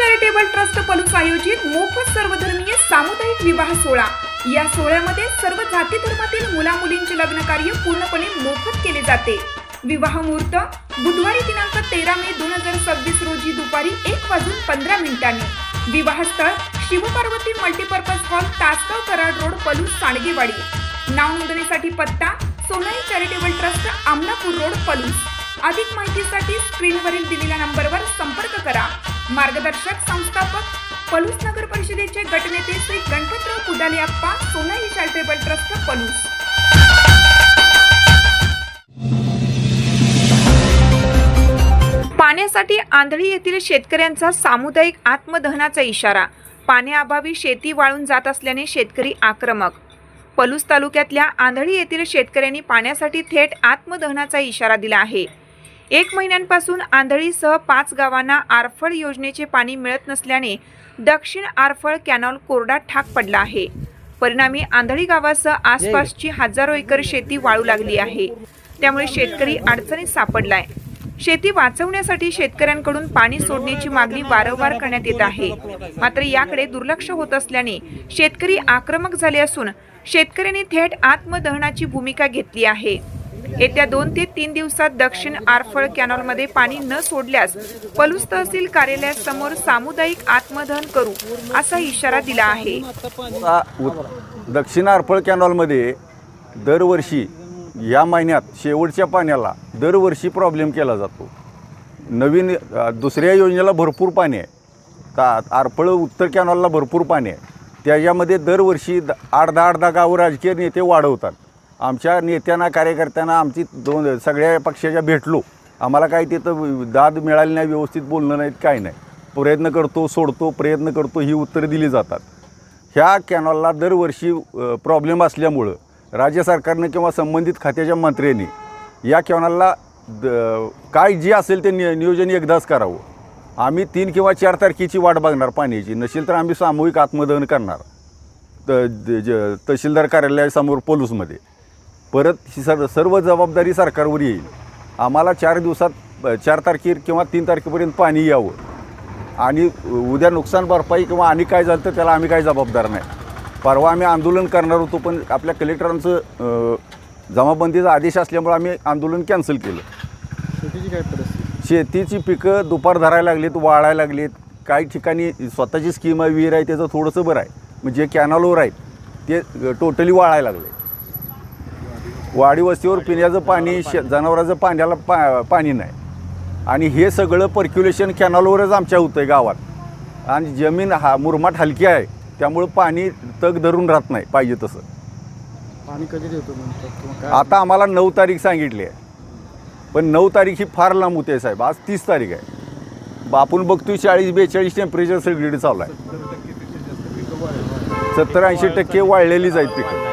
Charitable trust Palus आयोजित मोफत सर्वधर्मीय सामुदायिक विवाह सोहळा। या सोहळ्यामध्ये सर्व जाती धर्मातील मुला मुलींचे लग्न कार्य पूर्णपणे मोफत केले जाते। विवाह मुहूर्त बुधवारी दिनांक 13 मे 2026 रोजी दुपारी 1:15 विवाह स्थळ Shivparvati multipurpose hall, Tasgaon Karad road, Palus, Sandgewadi. नाव नोंदणीसाठी पत्ता Sonai charitable trust, Amlapur road, Palus. अधिक माहितीसाठी स्क्रीनवरील दिलेल्या नंबरवर संपर्क करा। मार्गदर्शक संस्थापक पलूस नगर परिषदेचे गटनेते श्री गणपतराव पुदाले अप्पा, सोनाई चॅरिटेबल ट्रस्ट, पलूस। पाण्यासाठी आंधळी येथील शेतकऱ्यांचा सामुदायिक आत्मदहनाचा इशारा। पाण्याअभावी शेती वाळून जात असल्याने शेतकरी आक्रमक। पलूस तालुक्यातल्या आंधळी येथील शेतकऱ्यांनी पाण्यासाठी थेट आत्मदहनाचा इशारा दिला आहे। 1 महिन्यांपासून आंधळीसह 5 गावांना आरफळ योजनेचे पाणी मिळत नसल्याने दक्षिण आरफळ कॅनॉल कोरडा ठाक पडला आहे। परिणामी आंधळी गावासह आसपासची हजारो एकर शेती वाळू लागली आहे। त्यामुळे शेतकरी अडचणीत सापडलाय। शेती वाचवण्यासाठी शेतकऱ्यांकडून पाणी सोडण्याची मागणी वारंवार करण्यात येत आहे, मात्र याकडे दुर्लक्ष होत असल्याने शेतकरी आक्रमक झाले असून शेतकऱ्यांनी थेट आत्मदहनाची भूमिका घेतली आहे। येत्या 2 ते 3 दिवसात दक्षिण आरफळ कॅनॉलमध्ये पाणी न सोडल्यास पलूस तहसील कार्यालयासमोर सामुदायिक आत्मदहन करू असा इशारा दिला आहे। दक्षिण आरफळ कॅनॉलमध्ये दरवर्षी या महिन्यात शेवटच्या पाण्याला दरवर्षी प्रॉब्लेम केला जातो। नवीन दुसऱ्या योजनेला भरपूर पाणी आहे, आरफळ उत्तर कॅनॉलला भरपूर पाणी आहे। त्याच्यामध्ये दरवर्षी 8-10 गावं राजकीय नेते वाढवतात। आमच्या नेत्यांना कार्यकर्त्यांना आमची सगळ्या पक्षाच्या भेटलो, आम्हाला काही तिथं दाद मिळाली नाही, व्यवस्थित बोलणं नाहीत, काय नाही। प्रयत्न करतो, सोडतो, प्रयत्न करतो, ही उत्तरं दिली जातात। ह्या कॅनॉलला दरवर्षी प्रॉब्लेम असल्यामुळं राज्य सरकारनं किंवा संबंधित खात्याच्या मंत्र्यांनी या कॅनॉलला काय जे असेल ते नियोजन एकदाच करावं। आम्ही 3 किंवा 4 तारखेची वाट बघणार पाण्याची, नसेल तर आम्ही सामूहिक आत्मदहन करणार तहसीलदार कार्यालयासमोर पलूसमध्ये। परत ही सर्व जबाबदारी सरकारवर येईल। आम्हाला 4 दिवसात 4 तारखे किंवा 3 तारखेपर्यंत पाणी यावं आणि उद्या नुकसान भरपाई किंवा आणि काय झालं तर त्याला आम्ही काय जबाबदार नाही। परवा आम्ही आंदोलन करणार होतो, पण आपल्या कलेक्टरांचं जमाबंदीचा आदेश असल्यामुळे आम्ही आंदोलन कॅन्सल केलं। शेतीची काय परिस्थिती? शेतीची पिकं दुपार धरायला लागलीत, वाळायला लागलीत। काही ठिकाणी स्वतःची स्कीम आहे, विहीर आहे, त्याचं थोडंसं बरं आहे, म्हणजे कॅनॉलवर आहेत ते टोटली वाळायला लागले। वाडी वस्तीवर पिण्याचं पाणी, जनावरांचं पाण्याला पाणी नाही आणि हे सगळं पर्क्युलेशन कॅनॉलवरच आमच्या होतं आहे गावात। आणि जमीन मुरमाट हलकी आहे, त्यामुळं पाणी तग धरून राहत नाही पाहिजे तसं। पाणी कधी देतो म्हणतात? आता आम्हाला 9 तारीख सांगितली आहे, पण 9 तारीख ही फार लांब होते साहेब। आज 30 तारीख आहे, आपण बघतोय 40-42 टेम्परेचर सगळीकडे चालू आहे। 70-80% वाळलेलीच आहेत पिकं।